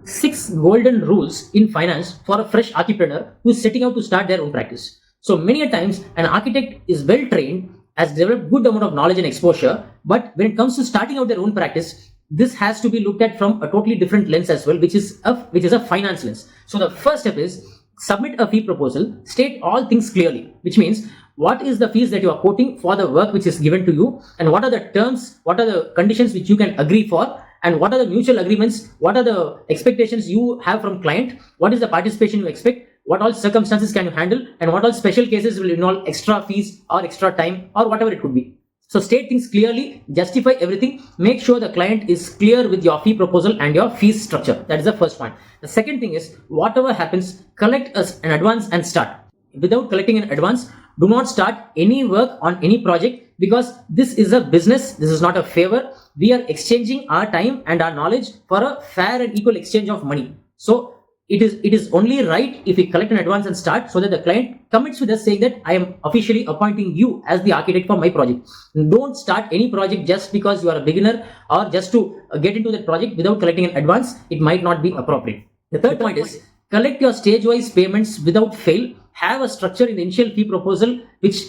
6 golden rules in finance for a fresh entrepreneur who is setting out to start their own practice. So many a times an architect is well trained, has developed good amount of knowledge and exposure, but when it comes to starting out their own practice, this has to be looked at from a totally different lens as well, which is a finance lens. So the first step is submit a fee proposal, state all things clearly, which means what is the fees that you are quoting for the work which is given to you, and what are the terms, what are the conditions which you can agree for, and what are the mutual agreements, what are the expectations you have from client, what is the participation you expect, what all circumstances can you handle, and what all special cases will involve extra fees or extra time or whatever it could be. So state things clearly, justify everything, make sure the client is clear with your fee proposal and your fees structure. That is the first point. The second thing is, whatever happens, collect an advance and start. Without collecting an advance, do not start any work on any project, because this is a business, this is not a favor. We are exchanging our time and our knowledge for a fair and equal exchange of money. So it is only right if we collect an advance and start, so that the client commits with us saying that I am officially appointing you as the architect for my project. Don't start any project just because you are a beginner or just to get into that project without collecting an advance. It might not be appropriate. The third point is, collect your stage-wise payments without fail. Have a structure in the initial fee proposal which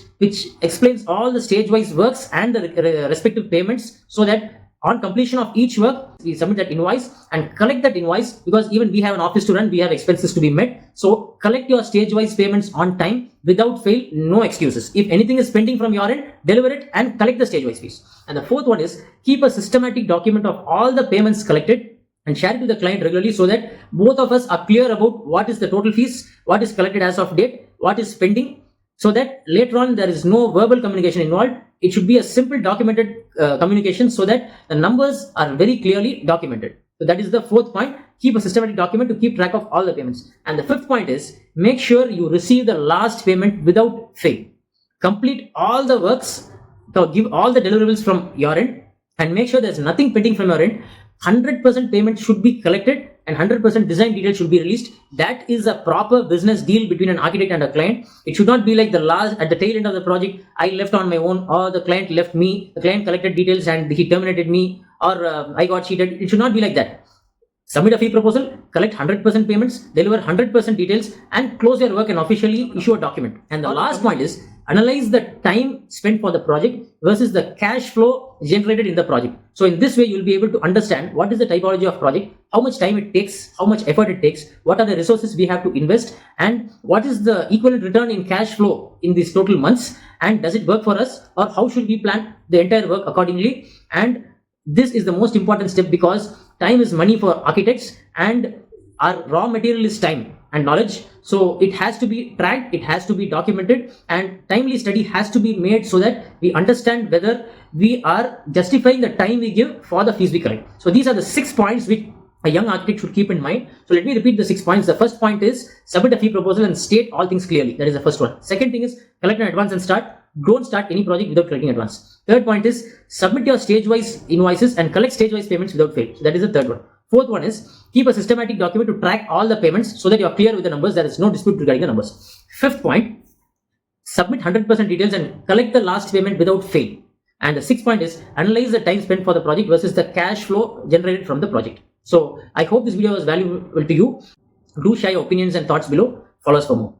explains all the stage-wise works and the respective payments, so that on completion of each work, we submit that invoice and collect that invoice, because even we have an office to run, we have expenses to be met. So collect your stage-wise payments on time without fail, no excuses. If anything is pending from your end, deliver it and collect the stage-wise fees. And the fourth one is, keep a systematic document of all the payments collected and share it to the client regularly, so that both of us are clear about what is the total fees, what is collected as of date, what is pending, so that later on there is no verbal communication involved. It should be a simple documented communication, so that the numbers are very clearly documented. So that is the fourth point. Keep a systematic document to keep track of all the payments. And the fifth point is, make sure you receive the last payment without fail. Complete all the works, so give all the deliverables from your end, and make sure there's nothing pending from your end. 100% payment should be collected and 100% design details should be released. That is a proper business deal between an architect and a client. It should not be like at the tail end of the project, I left on my own, or the client left me, the client collected details and he terminated me, or I got cheated. It should not be like that. Submit a fee proposal, collect 100% payments, deliver 100% details, and close your work and officially issue a document. And the last point is, analyze the time spent for the project versus the cash flow generated in the project. So in this way, you will be able to understand what is the typology of project, how much time it takes, how much effort it takes, what are the resources we have to invest, and what is the equivalent return in cash flow in these total months, and does it work for us, or how should we plan the entire work accordingly. And this is the most important step, because time is money for architects and our raw material is time and knowledge. So it has to be tracked, it has to be documented, and timely study has to be made, so that we understand whether we are justifying the time we give for the fees we collect. So these are the 6 points which a young architect should keep in mind. So let me repeat the 6 points. The first point is, submit a fee proposal and state all things clearly. That is the first one. Second thing is, collect an advance and start. Don't start any project without collecting advance. Third point is, submit your stage-wise invoices and collect stage-wise payments without fail. So that is the third one. Fourth one is, keep a systematic document to track all the payments, so that you are clear with the numbers, there is no dispute regarding the numbers. Fifth point, submit 100% details and collect the last payment without fail. And the sixth point is, analyze the time spent for the project versus the cash flow generated from the project. So I hope this video was valuable to you. Do share your opinions and thoughts below. Follow us for more.